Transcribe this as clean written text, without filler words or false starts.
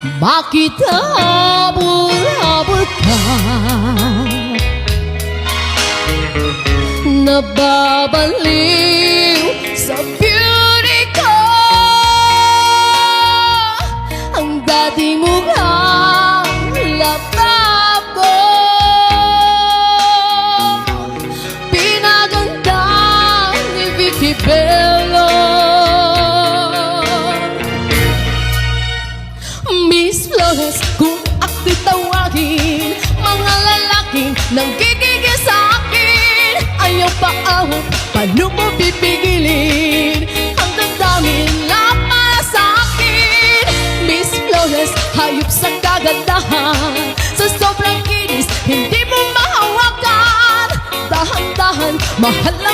Bakit habol-habol ka? Nababaliw sa beauty ko, ang dating mukhang laptop ko. Pinaganda ni Vicky Bello. Miss Flores, kung ako'y tawagin, mga lalaking nanggigigil sa akin. Ayaw pa awat, paano mo pipigilin? Ang damdamin na para sa akin. Miss Flores, hayop sa kagandahan, sa sobrang kinis, hindi mo mahawakan. Dahan-dahan, mahal na